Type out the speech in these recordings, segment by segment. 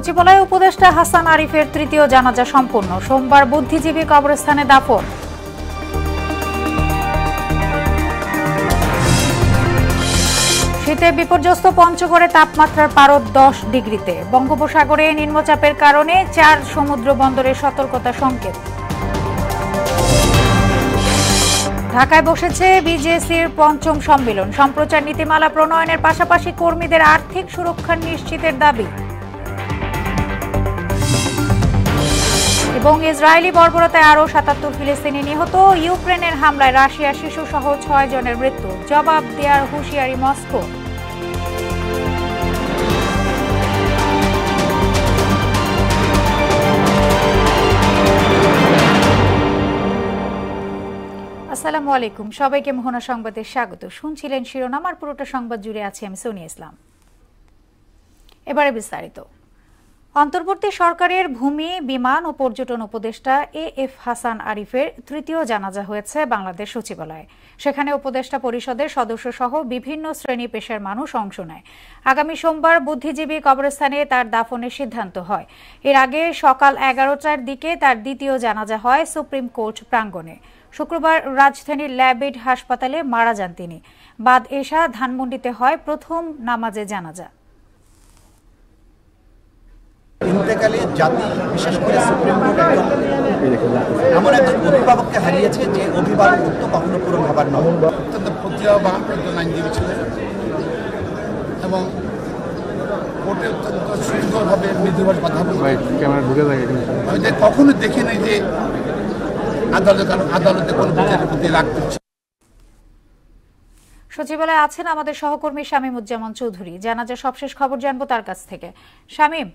সচিবালয় উপদেষ্টা হাসান আরিফের তৃতীয় জানাজা সম্পন্ন। সোমবার বুদ্ধিজীবী কবরস্থানে দাফন। শীতে বিপর্যস্ত পঞ্চগড়ে তাপমাত্রার পারদ 10 ডিগ্রিতে। বঙ্গোপসাগরে নিম্নচাপের কারণে 4 সমুদ্র বন্দরে সতর্কতা সংকেত। ঢাকায় বসেছে বিজেসির পঞ্চম সম্মেলন। সম্প্রচার নীতিমালা প্রণয়নের পাশাপাশি কর্মীদের আর্থিক সুরক্ষা নিশ্চিতের দাবি। এবং ইসরায়েলি বর্বরতায় আরও 77 ফিলিস্তিনি নিহত। ইউক্রেনের হামলায় রাশিয়া শিশুসহ 6 জনের মৃত্যু। জবাব দেওয়ার হুঁশিয়ারি মস্কো। আসসালামু আলাইকুম, সবাইকে মোহনা সংবাদে স্বাগত। শুনছিলেন শিরোনাম, আর পুরোটা সংবাদ জুড়ে আছি আমি সোনিয়া ইসলাম। এবারে বিস্তারিত। অন্তর্বর্তী সরকারের ভূমি, বিমান ও পর্যটন উপদেষ্টা এএফ হাসান আরিফের তৃতীয় জানাজা হয়েছে বাংলাদেশ সচিবালয়ে। সেখানে উপদেষ্টা পরিষদের সদস্য সহ বিভিন্ন শ্রেণী পেশার মানুষ অংশ নেয়। আগামী সোমবার বুদ্ধিজীবী কবরস্থানে তার দাফনের সিদ্ধান্ত হয়। এর আগে সকাল 11টার দিকে তার দ্বিতীয় জানাজা হয় সুপ্রিম কোর্ট প্রাঙ্গণে। শুক্রবার রাজধানীর ল্যাবেড হাসপাতালে মারা যান তিনি। বাদ এশা ধানমন্ডিতে হয় প্রথম নামাজে জানাজা। ইন্তেকালে জাতি, বিশেষ করে সুপ্রিম কোর্ট এমন একজন অভিভাবককে হারিয়েছে যে অভিভাবক তো কখনো পূরণ হবার নয়। অত্যন্ত প্রতিভাবান একজন আইনজীবী ছিলেন এবং কোর্টে অত্যন্ত সুন্দরভাবে মৃদুভাবে কথা বলতেন। আমি কখনো দেখিনি যে আদালতে কোনো বিচারের প্রতি রাগ করছে। সচিবালয়ে আছেন আমাদের সহকর্মী শামীমুজ্জামান চৌধুরী। জানাজা সবশেষ খবর জানবো তার কাছ থেকে। শামীম,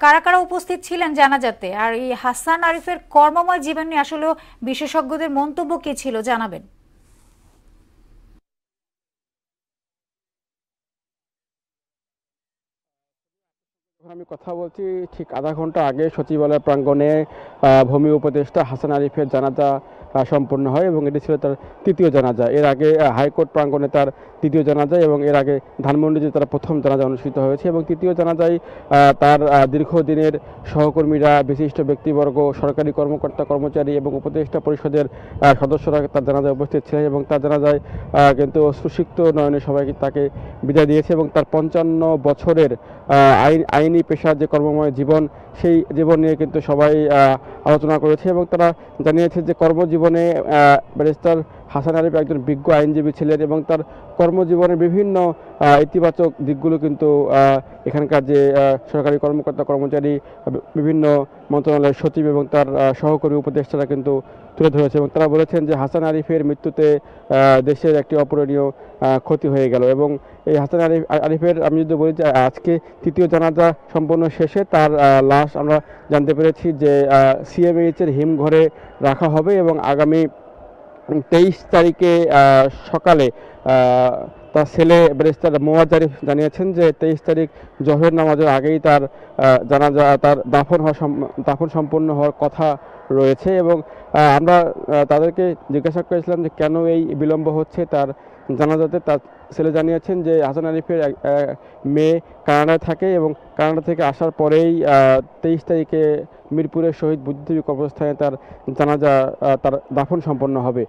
কারা কারা উপস্থিত ছিলেন জানাজাতে, আর এই হাসান আরিফের কর্মময় জীবন নিয়ে আসলে বিশেষজ্ঞদের মন্তব্য কি ছিল জানাবেন? আমি কথা বলছি ঠিক আধা ঘন্টা আগে সচিবালয় প্রাঙ্গণে ভূমি উপদেষ্টা হাসান আরিফের জানাজা সম্পন্ন হয় এবং এটি ছিল তার তৃতীয় জানাজা। এর আগে হাইকোর্ট প্রাঙ্গণে তার দ্বিতীয় জানাজা এবং এর আগে ধানমন্ডিতে তার প্রথম জানাজা অনুষ্ঠিত হয়েছে এবং তৃতীয় জানাজায় তার দীর্ঘদিনের সহকর্মীরা, বিশিষ্ট ব্যক্তিবর্গ, সরকারি কর্মকর্তা কর্মচারী এবং উপদেষ্টা পরিষদের সদস্যরা তার জানাজায় উপস্থিত ছিলেন এবং তার জানাজায় কিন্তু সুশিক্ত নয়নে সবাই তাকে বিদায় দিয়েছে এবং তার 55 বছরের আইনি পেশার যে কর্মময় জীবন, সেই জীবন নিয়ে কিন্তু সবাই আলোচনা করেছে এবং তারা জানিয়েছে যে কর্মজীবনে ব্যারিস্টার হাসান আরিফ একজন বিজ্ঞ আইনজীবী ছিলেন এবং তার কর্মজীবনের বিভিন্ন ইতিবাচক দিকগুলো কিন্তু এখানকার যে সরকারি কর্মকর্তা কর্মচারী, বিভিন্ন মন্ত্রণালয়ের সচিব এবং তার সহকর্মী উপদেষ্টারা কিন্তু তুলে ধরেছে এবং তারা বলেছেন যে হাসান আরিফের মৃত্যুতে দেশের একটি অপূরণীয় ক্ষতি হয়ে গেল। এবং এই হাসান আরিফের আমি যদি বলি যে আজকে তৃতীয় জানাজা সম্পন্ন শেষে তার লাশ আমরা জানতে পেরেছি যে সিএমএইচের হিমঘরে রাখা হবে এবং আগামী 23 তারিখে সকালে তার ছেলে ব্যারিস্টার মোয়াজ্জেম আরিফ জানিয়েছেন যে 23 তারিখ জোহরের নামাজের আগেই তার জানাজা, তার দাফন সম্পন্ন হওয়ার কথা রয়েছে। এবং আমরা তাদেরকে জিজ্ঞাসা করেছিলাম যে কেন এই বিলম্ব হচ্ছে তার জানাজাতে। তার ছেলে জানিয়েছেন যে হাসান আরিফের মেয়ে কানাডায় থাকে এবং কানাডা থেকে আসার পরেই 23 তারিখে মিরপুরের শহীদ বুদ্ধিজীবী কবরস্থানে তার জানাজা, তার দাফন সম্পন্ন হবে।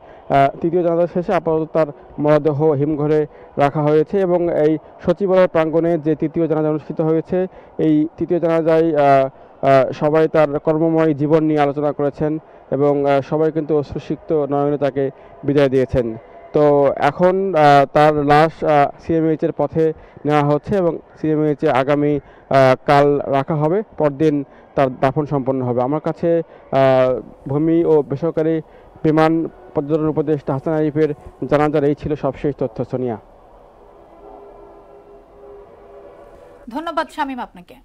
তৃতীয় জানাজা শেষে আপাতত তার মরদেহ হিমঘরে রাখা হয়েছে এবং এই সচিবালয় প্রাঙ্গণে যে তৃতীয় জানাজা অনুষ্ঠিত হয়েছে, এই তৃতীয় জানাজায় সবাই তার কর্মময় জীবন নিয়ে আলোচনা করেছেন এবং সবাই কিন্তু সুশিক্ত নয়নে তাকে বিদায় দিয়েছেন। তো এখন তার লাশ সিএমএইচের পথে নেওয়া হচ্ছে এবং সিএমএইচে আগামী কাল রাখা হবে, পরদিন তার দাফন সম্পন্ন হবে। আমার কাছে ভূমি ও বেসরকারি বিমান পর্যটন উপদেষ্টা হাসান আরিফের জানাজার এই ছিল সবশেষ তথ্য। সোনিয়া, ধন্যবাদ শামীম আপনাকে।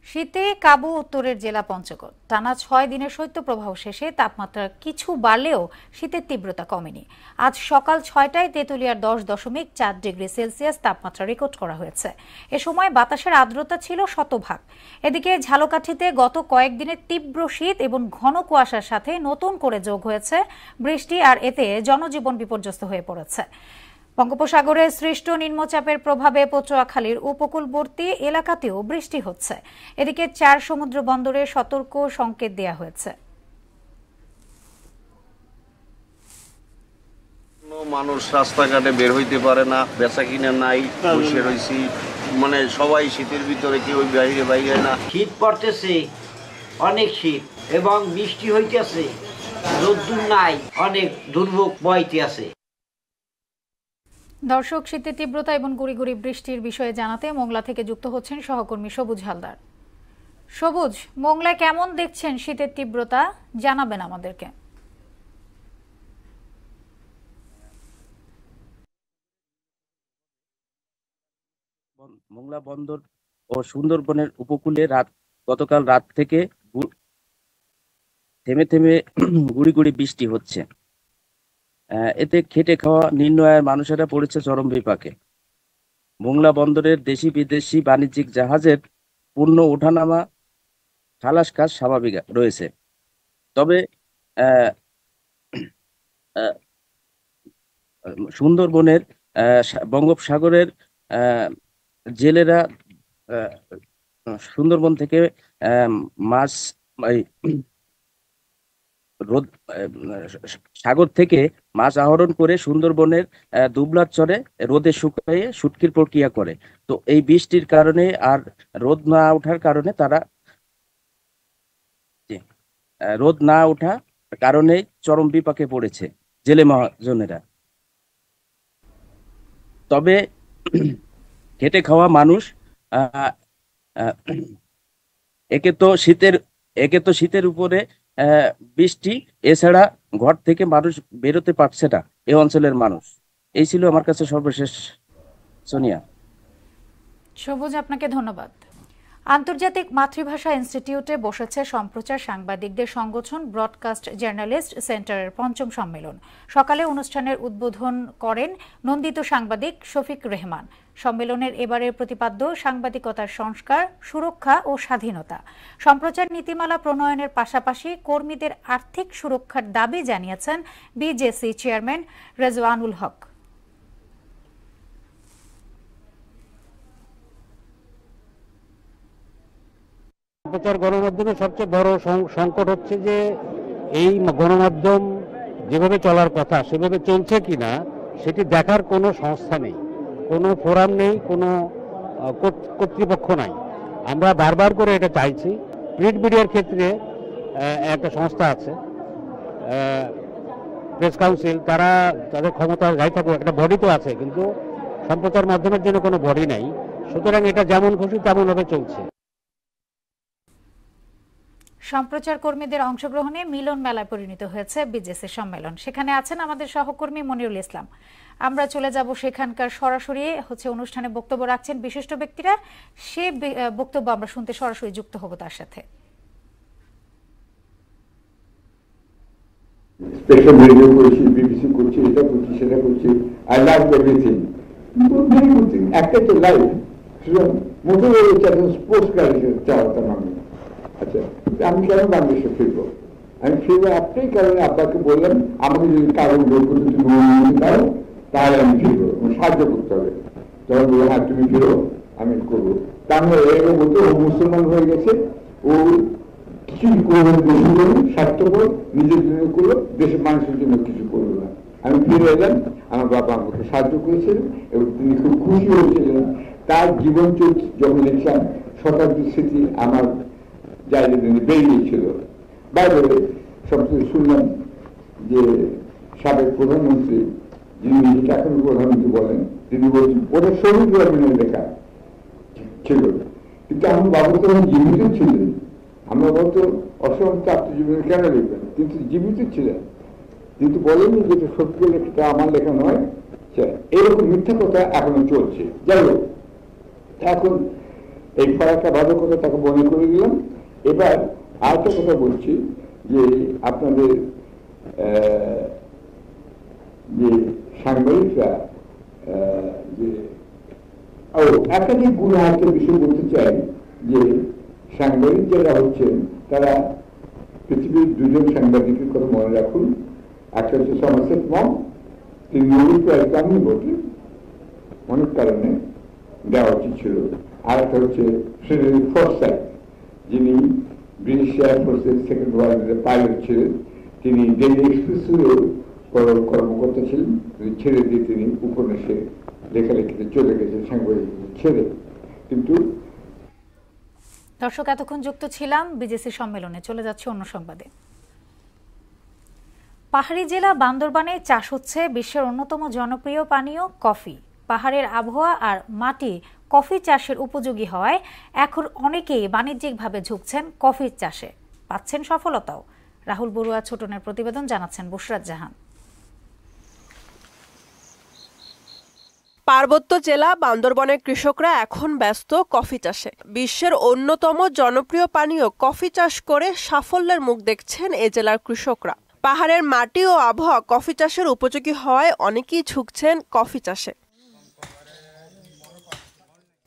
শীতে কাবু উত্তরের জেলা পঞ্চগড়। টানা 6 দিনের শৈত্যপ্রবাহ শেষে তাপমাত্রা কিছু বাড়লেও শীতের তীব্রতা কমেনি। আজ সকাল 6টায় তেঁতুলিয়ার 10.4 ডিগ্রি সেলসিয়াস তাপমাত্রা রেকর্ড করা হয়েছে। এ সময় বাতাসের আর্দ্রতা ছিল 100%। এদিকে ঝালকাঠিতে গত কয়েকদিনের তীব্র শীত এবং ঘন কুয়াশার সাথে নতুন করে যোগ হয়েছে বৃষ্টি, আর এতে জনজীবন বিপর্যস্ত হয়ে পড়েছে। বঙ্গোপসাগরে সৃষ্ট নিম্নচাপের প্রভাবে পটুয়াখালীর উপকূলবর্তী এলাকাতেও বৃষ্টি হচ্ছে। এদিকে 4 সমুদ্র বন্দরে সতর্ক সংকেত দেওয়া হয়েছে। মানুষ রাস্তাঘাটে বের হইতে পারে না, বেচা কিনা নাই, বসে রয়েছি, মানে সবাই শীতের ভিতরে কেউ বাইরে বাইরে না। শীত পড়তেছে, অনেক শীত, এবং বৃষ্টি হইতেছে, রোদ্দুর নাই, অনেক দুর্ভোগ বইতে আছে। দর্শক, শীতের তীব্রতা এবং গুড়ি গুড়ি বৃষ্টির বিষয়ে জানাতে মোংলা থেকে যুক্ত হচ্ছেন সহকর্মী সবুজ হালদার। সবুজ, মোংলায় কেমন দেখছেন শীতের তীব্রতা, জানাবেন আমাদেরকে। মোংলা বন্দর ও সুন্দরবনের উপকূলে গতকাল রাত থেকে থেমে থেমে গুড়ি গুড়ি বৃষ্টি হচ্ছে। এতে খেটে খাওয়া নিম্ন আয়ের মানুষেরা পড়েছে চরম বিপাকে। মোংলা বন্দরের দেশি বিদেশি বাণিজ্যিক জাহাজের পূর্ণ ওঠানামা খালাস কাজ স্বাভাবিক রয়েছে, তবে সুন্দরবনের বঙ্গোপসাগরের জেলেরা সুন্দরবন থেকে মাছ সাগর থেকে মাছ আহরণ করে সুন্দরবনের দুবলার চরে রোদে শুকিয়ে শুটকির প্রক্রিয়া করে। তো এই বৃষ্টির কারণে আর রোদ না ওঠার কারণে রোদ না ওঠা কারণে চরম বিপাকে পড়েছে জেলে মহাজনেরা। তবে খেটে খাওয়া মানুষ একে তো শীতের উপরে বৃষ্টি, এছাড়া ঘর থেকে মানুষ বেরোতে পারছে না এই অঞ্চলের মানুষ। এই ছিল আমার কাছে সর্বশেষ। সোনিয়া। সবুজ, আপনাকে ধন্যবাদ। আন্তর্জাতিক মাতৃভাষা ইনস্টিটিউটে বসেছে সম্প্রচার সাংবাদিকদের সংগঠন ব্রডকাস্ট জার্নালিস্ট সেন্টারের 5ম সম্মেলন। সকালে অনুষ্ঠানের উদ্বোধন করেন নন্দিত সাংবাদিক শফিক রেহমান। সম্মেলনের এবারের প্রতিপাদ্য সাংবাদিকতার সংস্কার, সুরক্ষা ও স্বাধীনতা। সম্প্রচার নীতিমালা প্রণয়নের পাশাপাশি কর্মীদের আর্থিক সুরক্ষার দাবি জানিয়েছেন বিজেসি চেয়ারম্যান রেজওয়ানুল হক। সম্প্রচার গণমাধ্যমের সবচেয়ে বড় সংকট হচ্ছে যে এই গণমাধ্যম যেভাবে চলার কথা সেভাবে চলছে কিনা সেটি দেখার কোনো সংস্থা নেই, কোনো ফোরাম নেই, কোনো কর্তৃপক্ষ নাই। আমরা বারবার করে এটা চাইছি। প্রিন্ট মিডিয়ার ক্ষেত্রে একটা সংস্থা আছে, প্রেস কাউন্সিল, তারা তাদের ক্ষমতা যাই থাকুক, একটা বডি তো আছে, কিন্তু সম্প্রচার মাধ্যমের জন্য কোনো বডি নাই। সুতরাং এটা যেমন খুশি তেমনভাবে চলছে। সম্প্রচার কর্মীদের অংশগ্রহণে মিলন মেলায় পরিণত হয়েছে বিজেসি সম্মেলন। সেখানে আছেন আমাদের সহকর্মী মনিরুল ইসলাম। আমরা চলে যাব সেখানকার সরাসরি অনুষ্ঠানে বক্তব্য রাখছেন বিশিষ্ট ব্যক্তিরা, সে বক্তব্য আমরা শুনতে সরাসরি যুক্ত হব তার সাথে। স্পেশাল রেডিও করছি, বিবিসি করছি, এটা করছি, সেটা করছি, I love everything. Very good thing, একটা তো লাইফ। মোটর স্পোর্টস গাড়ি চালাতাম আমি। আচ্ছা, আমি কেন বাংলাদেশে ফিরবো? আমি ফিরবো একটাই কারণে, আব্বাকে বললাম আমাকে যদি কারণ লোক করতে তুমি অনুমতি দাও তাহলে আমি ফিরবো, সাহায্য করতে হবে। তখন বললো হ্যাঁ তুমি ফিরো, আমি করবো। তার মানে এরকম হতো, ও মুসলমান হয়ে গেছে, ও কিছুই করবে দেশের জন্য, স্বার্থপর, নিজের জন্য করলো, দেশের মানুষের জন্য কিছু করলো না। আমি ফিরে এলাম, আমার বাবা আমাকে সাহায্য করেছিলেন এবং তিনি খুব খুশি হয়েছিলেন। তার জীবন চলছে যখন দেখলাম শতাব্দীর স্মৃতি আমার জায়গা বেরিয়েছিল। বাইরে সবচেয়ে শুনলাম যে সাবেক প্রধানমন্ত্রী, যিনি নিজেকে এখন প্রধানমন্ত্রী বলেন, তিনি বলছেন ওটা শহীদ রামিনের লেখা ছিল, কিন্তু আমার বাবা তো জীবিত ছিলেন। আমরা বলতো অসংখ্য আত্মজীবনী কেন লিখবেন, কিন্তু জীবিত ছিলেন, কিন্তু বলেননি যেটা সত্য লেখাটা আমার লেখা নয়। এরকম মিথ্যা কথা এখনো চলছে। যাই হোক, এখন এই ফারাকটা ভালো কথা তাকে মনে করে দিলাম। এবার আরেকটা কথা বলছি যে আপনাদের যে সাংবাদিকরা যে একাধিক গুণ আরেকটা বিষয় বলতে চাই যে সাংবাদিক যারা হচ্ছেন তারা পৃথিবীর 2জন সাংবাদিকের কথা মনে রাখুন। একটা হচ্ছে সমারসেট মম, তিনি নোবেল প্রাইজ পাননি বটে, অনেক কারণে দেওয়া উচিত ছিল। আর একটা হচ্ছে ফ্রেডারিক ফরসাইথ, যিনি ব্রিটিশ এয়ারফোর্সের সেকেন্ড ওয়ার্ল্ডের পাইলট ছিলেন, তিনি ডেইলি এক্সপ্রেসেও কর্মকর্তা ছিলেন, ছেড়ে দিয়ে তিনি উপন্যাসে লেখালেখিতে চলে গেছেন, সাংবাদিকতা ছেড়ে। কিন্তু দর্শক, এতক্ষণ যুক্ত ছিলাম বিজেসি সম্মেলনে। চলে যাচ্ছে অন্য সংবাদে। পাহাড়ি জেলা বান্দরবানে চাষ হচ্ছে বিশ্বের অন্যতম জনপ্রিয় পানীয় কফি। পাহাড়ের আবহাওয়া আর মাটি কফি চাষের উপযোগী হওয়ায় এখন অনেকেই বাণিজ্যিকভাবে ঝুঁকছেন কফি চাষে, পাচ্ছেন সফলতাও। রাহুল বড়ুয়া ছোটনের প্রতিবেদন, জানাচ্ছেন বুশরাত জাহান। পার্বত্য জেলা বান্দরবনের কৃষকরা এখন ব্যস্ত কফি চাষে। বিশ্বের অন্যতম জনপ্রিয় পানীয় কফি চাষ করে সাফল্যের মুখ দেখছেন এ জেলার কৃষকরা। পাহাড়ের মাটি ও আবহাওয়া কফি চাষের উপযোগী হওয়ায় অনেকেই ঝুঁকছেন কফি চাষে।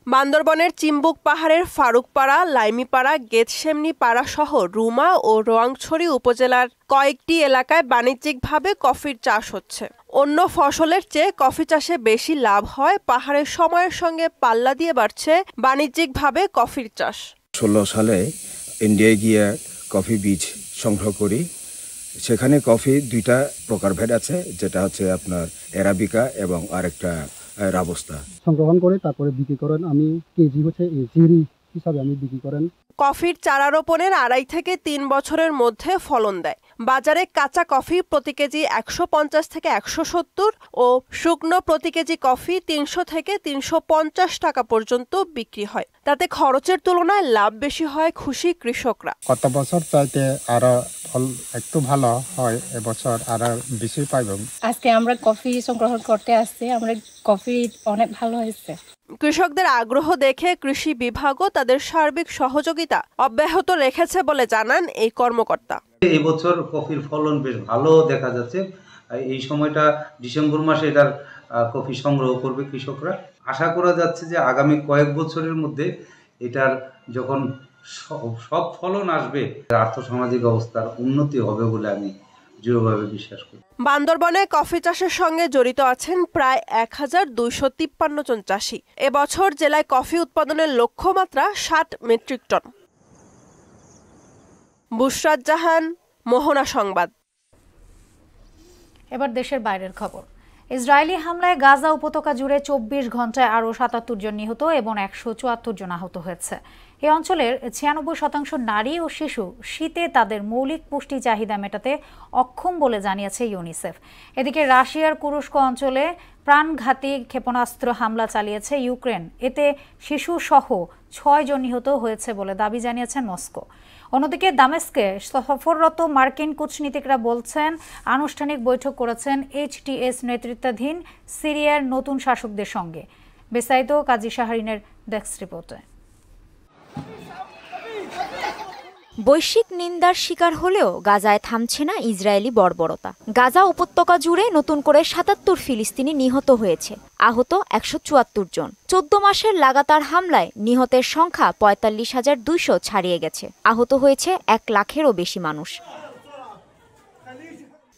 বান্দরবনের চিম্বুক পাহাড়ের ফারুকপাড়া, লাইমিপাড়া, গেতশেমনি পাড়া সহ রুমা ও রোয়াংছড়ি উপজেলার কয়েকটি এলাকায় বাণিজ্যিকভাবে কফির চাষ হচ্ছে। অন্য ফসলের চেয়ে কফি চাষে বেশি লাভ হয়। পাহাড়ের সময়ের সঙ্গে পাল্লা দিয়ে বাড়ছে বাণিজ্যিকভাবে কফির চাষ। 16 সালে ইন্ডিয়ায় গিয়ে কফি বীজ সংগ্রহ করি। সেখানে কফি দুইটা প্রকারভেদ আছে, যেটা হচ্ছে আপনার অ্যারাবিকা এবং আরেকটা রাবস্তা। সংগ্রহণ করে তারপরে বিক্রি করেন। আমি কেজি হচ্ছে জিরি হিসাবে আমি বিক্রি করেন। কফির চারা রোপণের 2.5 থেকে 3 বছরের মধ্যে ফলন দেয়। বাজারে কাঁচা কফি প্রতি কেজি 150 থেকে 170 ও শুকনো প্রতি কেজি কফি 300 থেকে 350 টাকা পর্যন্ত বিক্রি হয়। তাতে খরচের তুলনায় লাভ বেশি হয়, খুশি কৃষকরা। গত বছর চাইতে আরো ফল একটু ভালো হয়, এবছর আরো বেশি পাইব। আজকে আমরা কফি সংগ্রহ করতে আসছি, আমরা কফি অনেক ভালো হয়েছে। কৃষকদের আগ্রহ দেখে কৃষি বিভাগও তাদের সার্বিক সহযোগিতা অব্যাহত রেখেছে বলে জানান এই কর্মকর্তা। এই বছর কফির ফলন বেশ ভালো দেখা যাচ্ছে। এই সময়টা ডিসেম্বর মাসে এটার কফি সংগ্রহ করবে কৃষকরা। আশা করা যাচ্ছে যে আগামী কয়েক বছরের মধ্যে এটার যখন সব ফলন আসবে, আর্থসামাজিক অবস্থার উন্নতি হবে বলে আমি দৃঢ়ভাবে বিশ্বাস করি। বান্দরবনে কফি চাষের সঙ্গে জড়িত আছেন প্রায় 1253 জন চাষি। এবছর জেলায় কফি উৎপাদনের লক্ষ্যমাত্রা 60 মেট্রিক টন। বুশরাত জাহান, মোহনা সংবাদ। এবার দেশের বাইরের খবর। ইসরায়েলি হামলায় গাজা উপত্যকা জুড়ে 24 ঘন্টায় আরও 77 জন নিহত এবং 174 জন আহত হয়েছে। এই অঞ্চলের 96% নারী ও শিশু শীতে তাদের মৌলিক পুষ্টি চাহিদা মেটাতে অক্ষম বলে জানিয়েছে ইউনিসেফ। এদিকে রাশিয়ার কুরস্ক অঞ্চলে প্রাণঘাতী ক্ষেপণাস্ত্র হামলা চালিয়েছে ইউক্রেন। এতে শিশুসহ 6 জন নিহত হয়েছে বলে দাবি জানিয়েছেন মস্কো। অন্যদিকে দামেস্কে সফররত মার্কিন কূটনীতিকরা বলছেন আনুষ্ঠানিক বৈঠক করেছেন এইচটিএস নেতৃত্বাধীন সিরিয়ার নতুন শাসকদের সঙ্গে। বিস্তারিত কাজী শাহরিনের ডেস্ক রিপোর্টে। বৈশ্বিক নিন্দার শিকার হলেও গাজায় থামছে না ইসরায়েলি বর্বরতা। গাজা উপত্যকা জুড়ে নতুন করে 77 ফিলিস্তিনি নিহত হয়েছে, আহত 174 জন। 14 মাসের লাগাতার হামলায় নিহতের সংখ্যা 45,200 ছাড়িয়ে গেছে। আহত হয়েছে 1 লাখেরও বেশি মানুষ।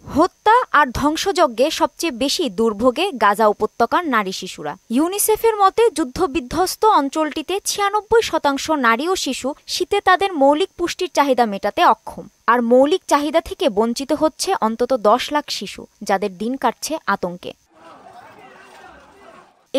হত্যা আর ধ্বংসযজ্ঞে সবচেয়ে বেশি দুর্ভোগে গাজা উপত্যকার নারী শিশুরা। ইউনিসেফের মতে যুদ্ধবিধ্বস্ত অঞ্চলটিতে 96% নারী ও শিশু শীতে তাদের মৌলিক পুষ্টির চাহিদা মেটাতে অক্ষম। আর মৌলিক চাহিদা থেকে বঞ্চিত হচ্ছে অন্তত 10 লাখ শিশু, যাদের দিন কাটছে আতঙ্কে।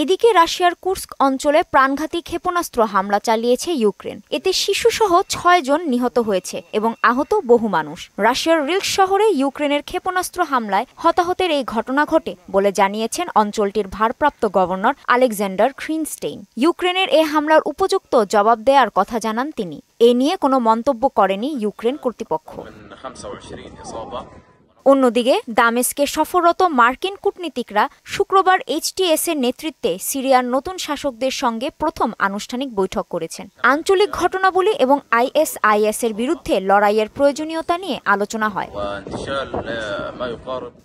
এদিকে রাশিয়ার কুর্স্ক অঞ্চলে প্রাণঘাতী ক্ষেপণাস্ত্র হামলা চালিয়েছে ইউক্রেন। এতে শিশুসহ 6 জন নিহত হয়েছে এবং আহত বহু মানুষ। রাশিয়ার রিলস শহরে ইউক্রেনের ক্ষেপণাস্ত্র হামলায় হতাহতের এই ঘটনা ঘটে বলে জানিয়েছেন অঞ্চলটির ভারপ্রাপ্ত গভর্নর আলেকজান্ডার ক্রিনস্টেইন। ইউক্রেনের এই হামলার উপযুক্ত জবাব দেওয়ার কথা জানান তিনি। এ নিয়ে কোনো মন্তব্য করেনি ইউক্রেন কর্তৃপক্ষ। অন্যদিকে দামেস্কে সফররত মার্কিন কূটনীতিকরা শুক্রবার এইচটিএস এর নেতৃত্বে সিরিয়ার নতুন শাসকদের সঙ্গে প্রথম আনুষ্ঠানিক বৈঠক করেছেন। আঞ্চলিক ঘটনাবলী এবং আইএসআইএস এর বিরুদ্ধে লড়াইয়ের প্রয়োজনীয়তা নিয়ে আলোচনা হয়।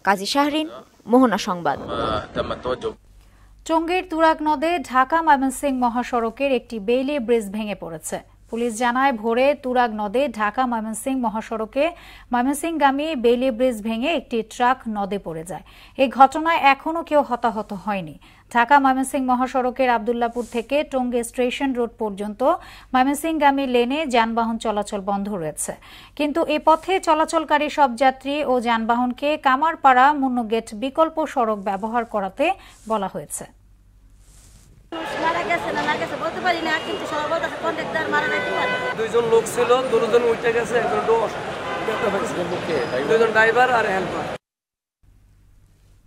কাজী শাহরিন, মোহনা সংবাদ। টঙ্গীর তুরাগ নদে ঢাকা ময়মনসিংহ মহাসড়কের একটি বেইলি ব্রিজ ভেঙে পড়েছে। পুলিশ জানায় ভোরে তুরাগ নদে ঢাকা ময়মনসিংহ মহাসড়কে ময়মনসিংহগামী বেইলি ব্রিজ ভেঙে একটি ট্রাক নদে পড়ে যায়। এই ঘটনায় এখনও কেউ হতাহত হয়নি। ঢাকা ময়মনসিংহ মহাসড়কের আব্দুল্লাপুর থেকে টঙ্গী স্টেশন রোড পর্যন্ত ময়মনসিংহগামী লেনে যানবাহন চলাচল বন্ধ রয়েছে, কিন্তু এ পথে চলাচলকারী সব যাত্রী ও যানবাহনকে কামারপাড়া মুন্নু গেট বিকল্প সড়ক ব্যবহার করাতে বলা হয়েছে। দুইজন লোক ছিল, দুজন উঠে গেছে, দুজন ড্রাইভার আর হেল্পার।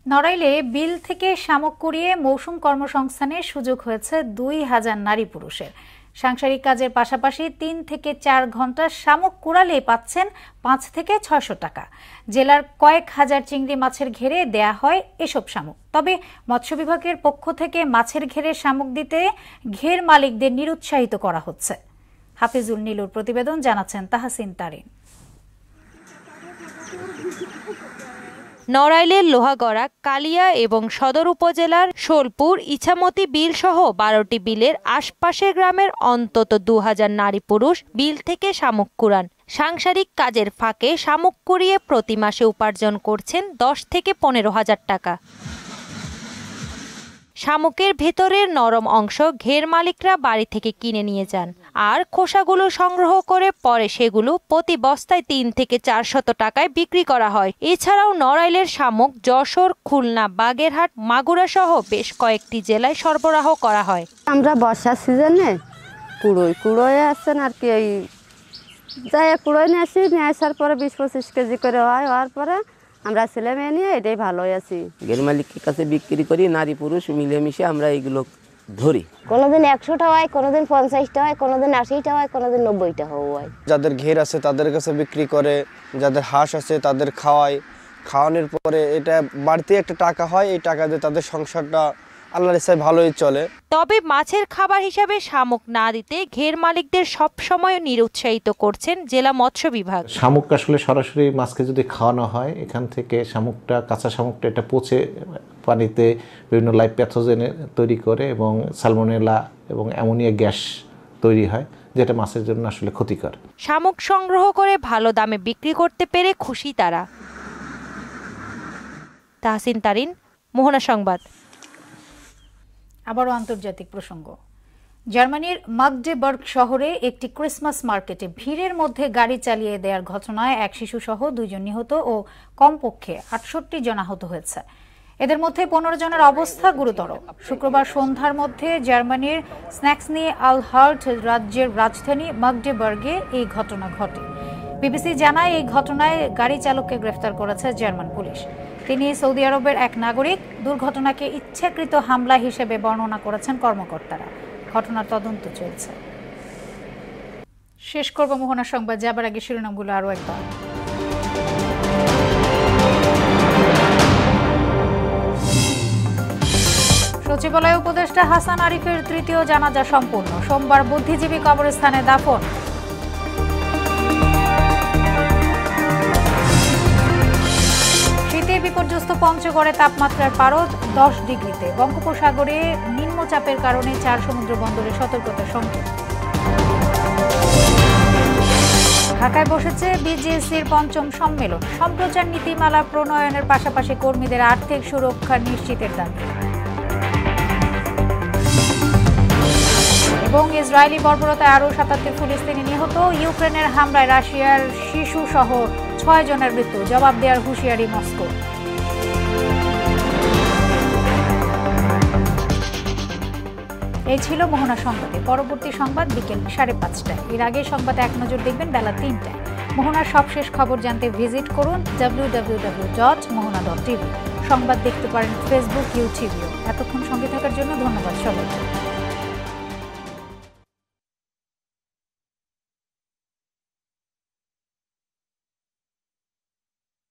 নড়াইলে বিল থেকে শামুক কুড়িয়ে মৌসুম কর্মসংস্থানের সুযোগ হয়েছে 2000 নারী পুরুষের। সাংসারিক কাজের পাশাপাশি 3 থেকে 4 ঘন্টা শামুক কুড়ালে পাচ্ছেন 5 থেকে 600 টাকা। জেলার কয়েক হাজার চিংড়ি মাছের ঘেরে দেয়া হয় এসব শামুক। তবে মৎস্য বিভাগের পক্ষ থেকে মাছের ঘেরে শামুক দিতে ঘের মালিকদের নিরুৎসাহিত করা হচ্ছে। হাফিজুল নীলুর প্রতিবেদন, জানাচ্ছেন তাহসিন তারিন। নড়াইলের লোহাগড়া, কালিয়া এবং সদর উপজেলার শোলপুর, ইছামতি বিল সহ 12টি বিলের আশপাশের গ্রামের অন্তত 2000 নারী পুরুষ বিল থেকে শামুক কুড়ান। সাংসারিক কাজের ফাঁকে শামুক কুড়িয়ে প্রতি মাসে উপার্জন করছেন 10 থেকে 15,000 টাকা। শামুকের ভেতরের নরম অংশ ঘের মালিকরা বাড়ি থেকে কিনে নিয়ে যান, আর খোসাগুলো সংগ্রহ করে পরে সেগুলো প্রতি বস্তায় 3 থেকে 400 টাকায় বিক্রি করা হয়। এছাড়াও নড়াইলের শামুক যশোর, খুলনা, বাগেরহাট, মাগুরা সহ বেশ কয়েকটি জেলায় সরবরাহ করা হয়। আমরা বর্ষার সিজনে কুড়োয় আসছেন আর কি, এই যাই কুড়োয় নিয়ে আসি, নিয়ে আসার পরে 20-25 কেজি করে হওয়ার পরে আমরা ছেলে মেয়ে নিয়ে এটাই ভালো আছি। ঘের মালিকের কাছে বিক্রি করি, নারী পুরুষ মিলেমিশে আমরা এইগুলো ধরি। কোনোদিন 100টা হয়, কোনোদিন 50টা হয়, কোনোদিন 80টা হয়, কোনোদিন 90টা হয়। যাদের ঘের আছে তাদের কাছে বিক্রি করে, যাদের হাঁস আছে তাদের খাওয়ায়। খাওয়ানোর পরে এটা বাড়তি একটা টাকা হয়, এই টাকা দিয়ে তাদের সংসারটা আল্লাহর ইচ্ছায় ভালোই চলে। তবে মাছের খাবার হিসাবে শামুক না দিতে ঘের মালিকদের সবসময় নিরুৎসাহিত করছেন জেলা মৎস্য বিভাগ। শামুক আসলে সরাসরি মাছকে যদি খাওয়ানো হয়, এখান থেকে শামুকটা, কাঁচা শামুকটা এটা পচে পানিতে বিভিন্ন লাইভ প্যাথোজেন তৈরি করে এবং সালমোনেলা এবং অ্যামোনিয়া গ্যাস তৈরি হয়, যেটা মাছের জন্য আসলে ক্ষতিকর। শামুক সংগ্রহ করে ভালো দামে বিক্রি করতে পেরে খুশি তারা। তাহসিন তারিন, মোহনা সংবাদ। আবারও আন্তর্জাতিক প্রসঙ্গ। জার্মানির মাগডেবার্গ শহরে একটি ক্রিসমাস মার্কেটে ভিড়ের মধ্যে গাড়ি চালিয়ে দেওয়ার ঘটনায় এক শিশুসহ 2 জন নিহত ও কমপক্ষে 68 জন আহত হয়েছে। এদের মধ্যে 15 জনের অবস্থা গুরুতর। শুক্রবার সন্ধ্যার মধ্যে জার্মানির স্ন্যাক্সনি আলহার্ট রাজ্যের রাজধানী মাগডেবার্গে এই ঘটনা ঘটে। বিবিসি জানায় এই ঘটনায় গাড়ি চালককে গ্রেফতার করেছে জার্মান পুলিশ। তিনি সৌদি আরবের এক নাগরিক। দুর্ঘটনাকে ইচ্ছাকৃত হামলা হিসেবে বর্ণনা করেছেন কর্মকর্তারা। ঘটনার তদন্ত চলছে। শেষ করব মোহনা সংবাদ, যাবার আগে শিরোনামগুলো আরও একবার। সচিবালয় উপদেষ্টা হাসান আরিফের 3য় জানাজা সম্পূর্ণ। সোমবার বুদ্ধিজীবী কবরস্থানে দাফন। শীতে বিপর্যস্ত পঞ্চগড়ে তাপমাত্রার পারদ 10 ডিগ্রিতে। বঙ্গোপসাগরে নিম্নচাপের কারণে 4 সমুদ্র বন্দরে সতর্কতা সংকেত। ঢাকায় বসেছে বিজেএসসির 5ম সম্মেলন। সম্প্রচার নীতিমালা প্রণয়নের পাশাপাশি কর্মীদের আর্থিক সুরক্ষা নিশ্চিতের দাবি। এবং ইসরায়েলি বর্বরতায় আরও 77 ফিলিস্তিনি নিহত। ইউক্রেনের হামলায় রাশিয়ার শিশু সহ 6 জনের মৃত্যু। জবাব দেওয়ার হুঁশিয়ারি মস্কো। এই ছিল মোহনা সংবাদে। পরবর্তী সংবাদ বিকেল 5:30টায়। এর আগে সংবাদে এক নজর দেখবেন বেলা 3টায়। মোহনার সবশেষ খবর জানতে ভিজিট করুন www.mohona.tv। সংবাদ দেখতে পারেন ফেসবুক, ইউটিউবেও। এতক্ষণ সঙ্গে থাকার জন্য ধন্যবাদ সবাইকে।